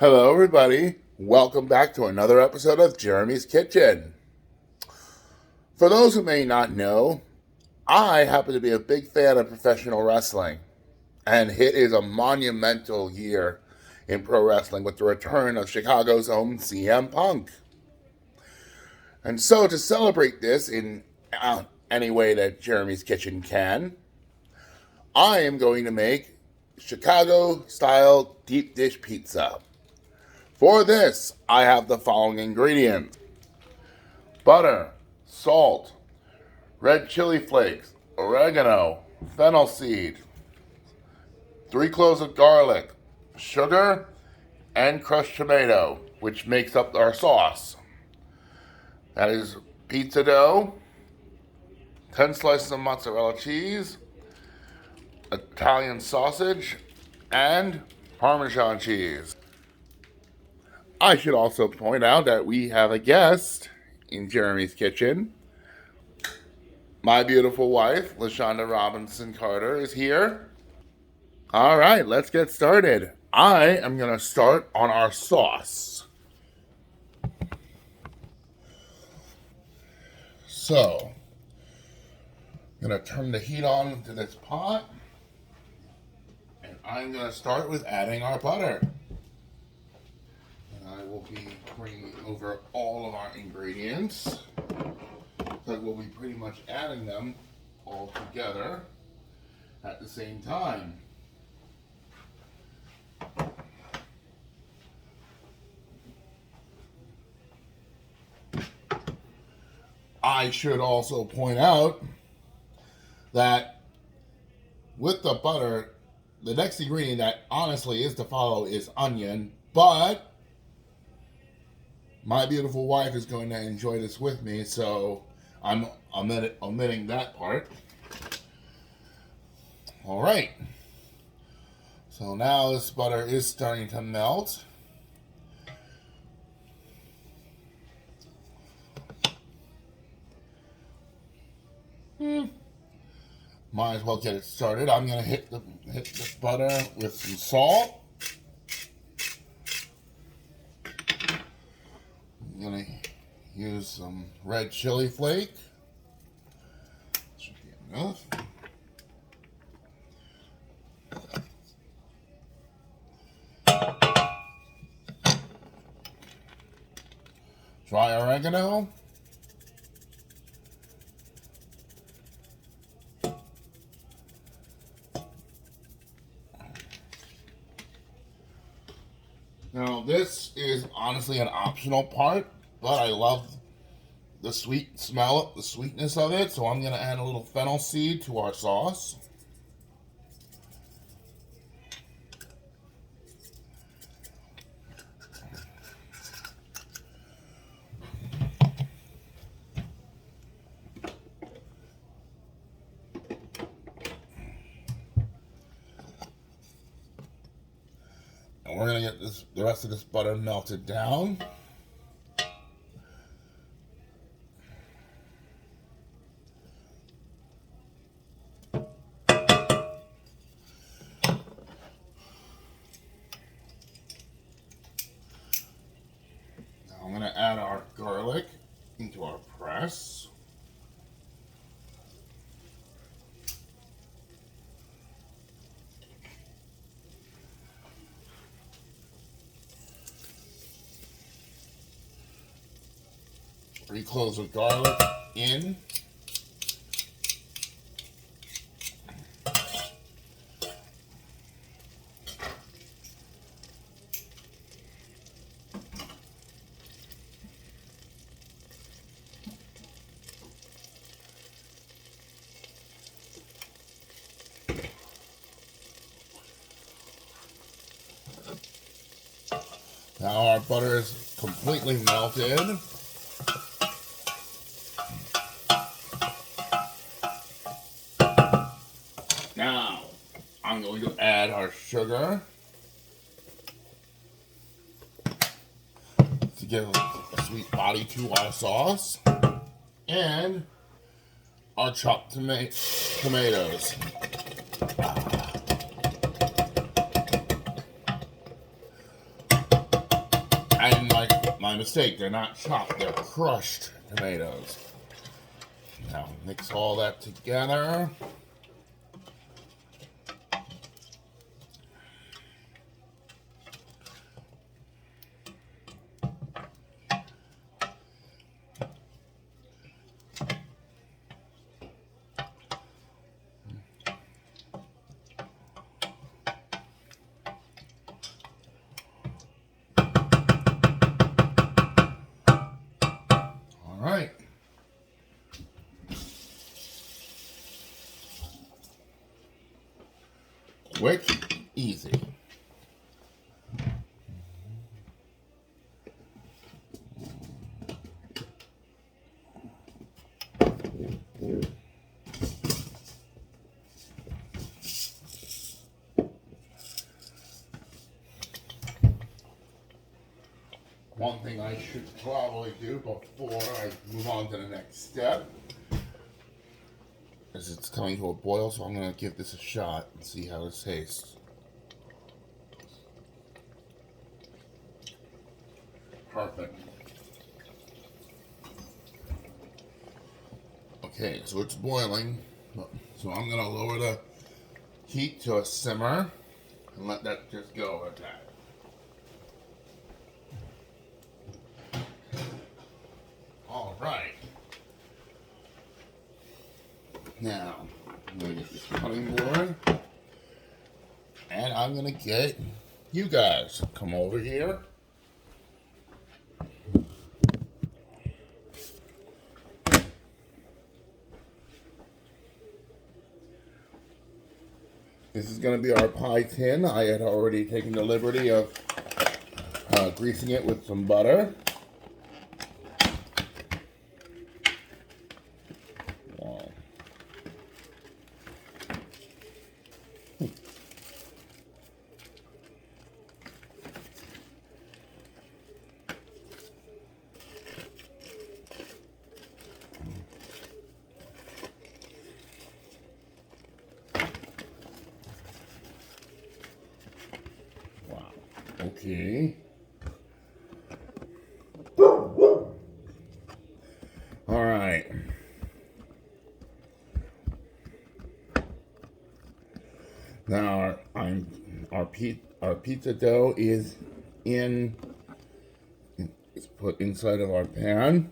Hello, everybody. Welcome back to another episode of Jeremy's Kitchen. For those who may not know, I happen to be a big fan of professional wrestling, and it is a monumental year in pro wrestling with the return of Chicago's own CM Punk. And so, to celebrate this in any way that Jeremy's Kitchen can, I am going to make Chicago style deep dish pizza. For this, I have the following ingredients: butter, salt, red chili flakes, oregano, fennel seed, 3 cloves of garlic, sugar, and crushed tomato, which makes up our sauce. That is pizza dough, 10 slices of mozzarella cheese, Italian sausage, and Parmesan cheese. I should also point out that we have a guest in Jeremy's Kitchen. My beautiful wife, LaShonda Robinson Carter, is here. All right, let's get started. I am going to start on our sauce. So, I'm going to turn the heat on to this pot. And I'm going to start with adding our butter. I will be bringing over all of our ingredients, because we'll be pretty much adding them all together at the same time. I should also point out that with the butter, the next ingredient that honestly is to follow is onion, but my beautiful wife is going to enjoy this with me, so I'm omitting that part. All right. So now this butter is starting to melt. Might as well get it started. I'm going to hit the butter with some salt. I'm going to use some red chili flake. Should be enough. Dry oregano. Now, this is honestly an optional part, but I love the sweet smell, the sweetness of it, so I'm going to add a little fennel seed to our sauce. And we're going to get the rest of this butter melted down. I'm going to add our garlic into our press. Three cloves of garlic in. Now our butter is completely melted. Now I'm going to add our sugar to give a sweet body to our sauce, and our chopped tomatoes. And my mistake, they're not chopped, they're crushed tomatoes. Now mix all that together. All right. Quick, easy. One thing I should probably do before I move on to the next step is it's coming to a boil, so I'm going to give this a shot and see how it tastes. Perfect. Okay, so it's boiling, so I'm going to lower the heat to a simmer and let that just go at that. All right. Now, I'm going to get this cutting board, and I'm going to get you guys come over here. This is going to be our pie tin. I had already taken the liberty of greasing it with some butter. Wow. Okay. All right. Now our pizza dough is put inside of our pan.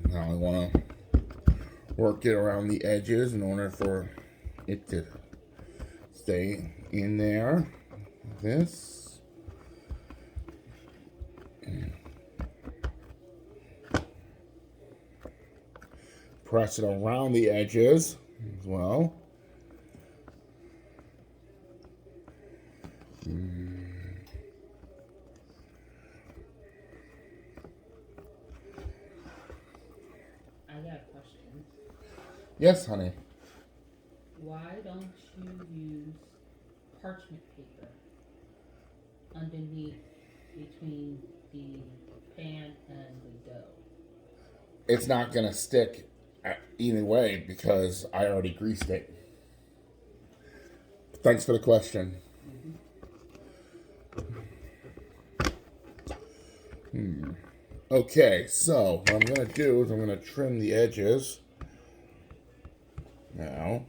Now I want to work it around the edges in order for it to stay in there. This. Press it around the edges as well. I got a question. Yes, honey. Why don't you use parchment paper underneath between the pan and the dough? It's not going to stick either way because I already greased it. Thanks for the question. Okay, so what I'm going to do is I'm going to trim the edges now.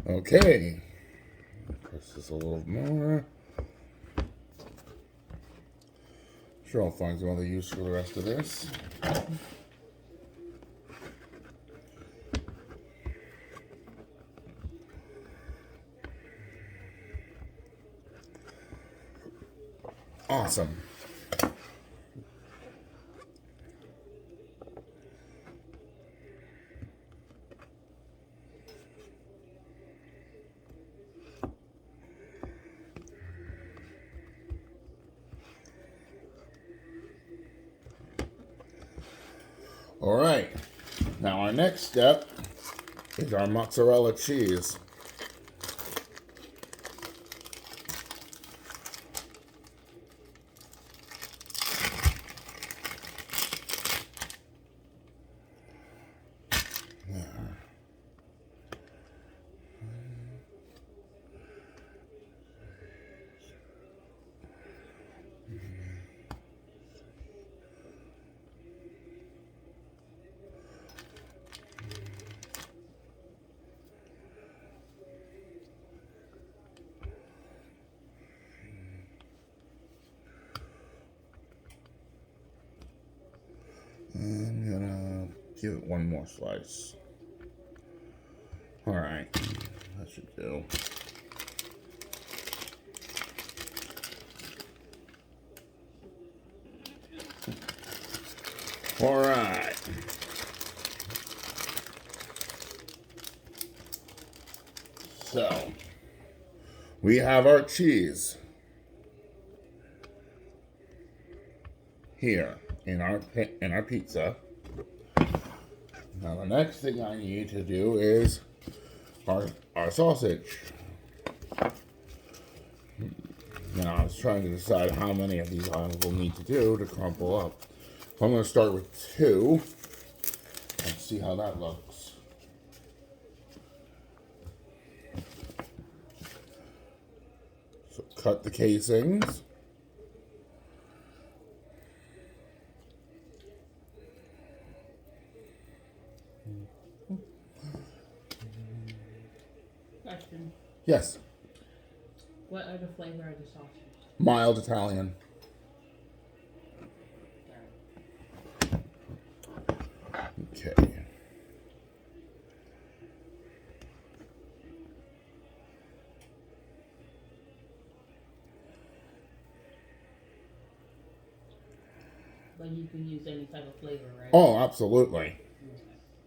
Okay, press this a little more. Sure, I'll find some other use for the rest of this. Awesome. All right. Now our next step is our mozzarella cheese. I'm gonna give it one more slice. All right, that should do. All right. So we have our cheese here in our pizza. Now the next thing I need to do is our sausage. Now I was trying to decide how many of these I will need to do to crumple up. I'm going to start with 2 and see how that looks. So cut the casings. Question. Yes, What other flavor are the sausages? mild Italian. Okay. But you can use any type of flavor, right? Oh, absolutely.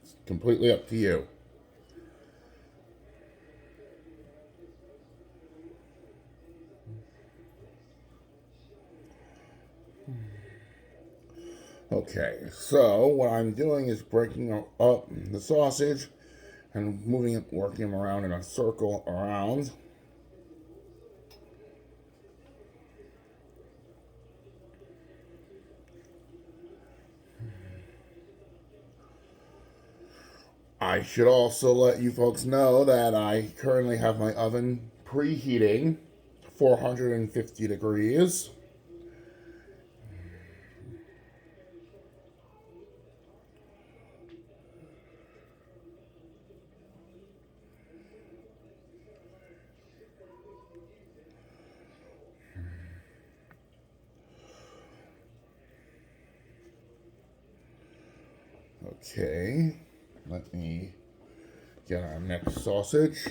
It's completely up to you. Okay, so what I'm doing is breaking up the sausage and moving it, working them around in a circle around. I should also let you folks know that I currently have my oven preheating 450 degrees. Okay, let me get our next sausage.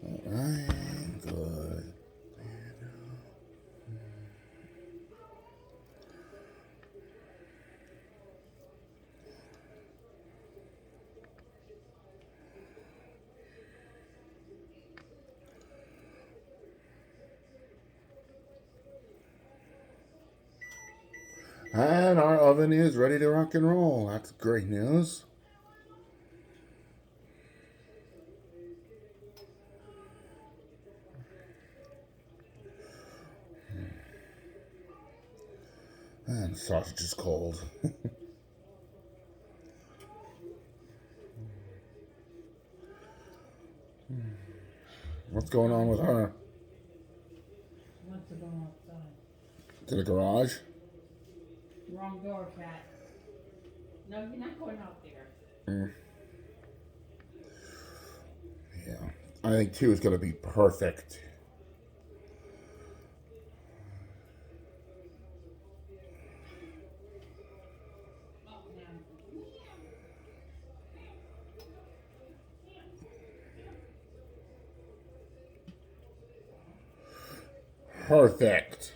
Alright, good. And our oven is ready to rock and roll. That's great news. And the sausage is cold. What's going on with her? Wants to go outside. To the garage? Wrong door, cat. No, you're not going out there. Yeah, I think 2 is going to be perfect. Perfect.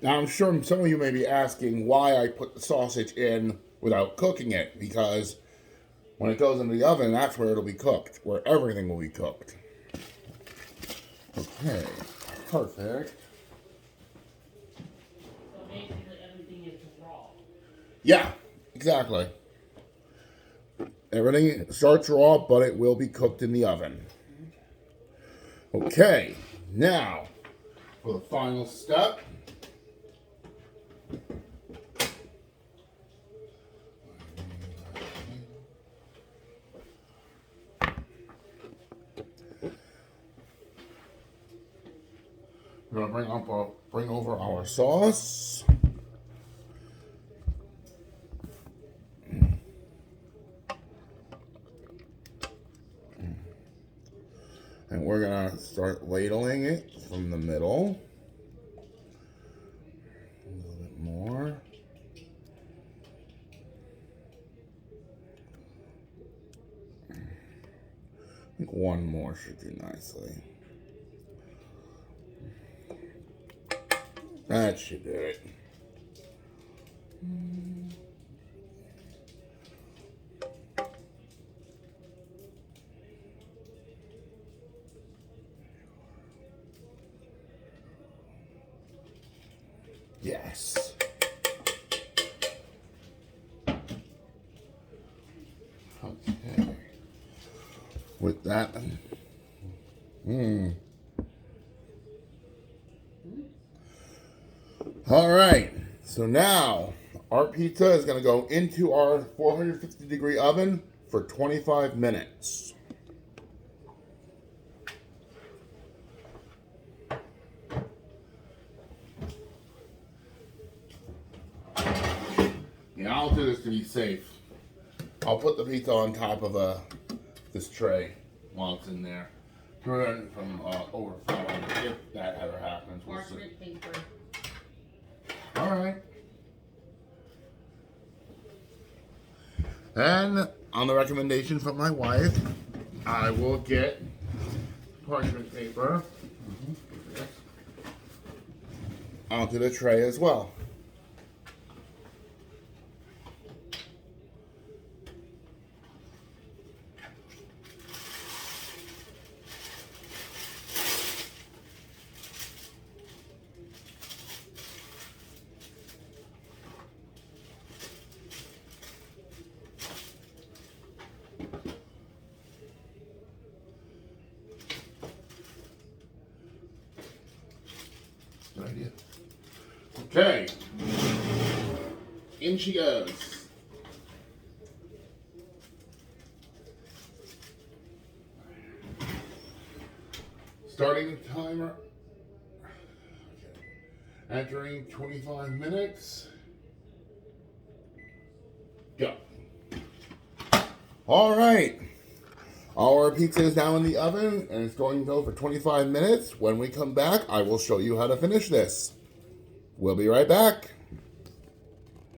Now, I'm sure some of you may be asking why I put the sausage in without cooking it, because when it goes into the oven, that's where it'll be cooked, where everything will be cooked. Okay, perfect. So basically everything is raw. Yeah, exactly. Everything starts raw, but it will be cooked in the oven. Okay, now for the final step. We're gonna bring over our sauce. And we're gonna start ladling it from the middle. A little bit more. I think one more should do nicely. That should do it. Yes. Okay. With that, All right. So now our pizza is going to go into our 450-degree oven for 25 minutes. Yeah, I'll do this to be safe. I'll put the pizza on top of this tray while it's in there. Prevent it from overflowing if that ever happens. We'll see. Parchment paper. All right. And on the recommendation from my wife, I will get parchment paper onto the tray as well. Good idea. Okay. In she goes. Starting the timer. Okay. Entering 25 minutes. Go. All right. Our pizza is now in the oven and it's going to go for 25 minutes. When we come back, I will show you how to finish this. We'll be right back.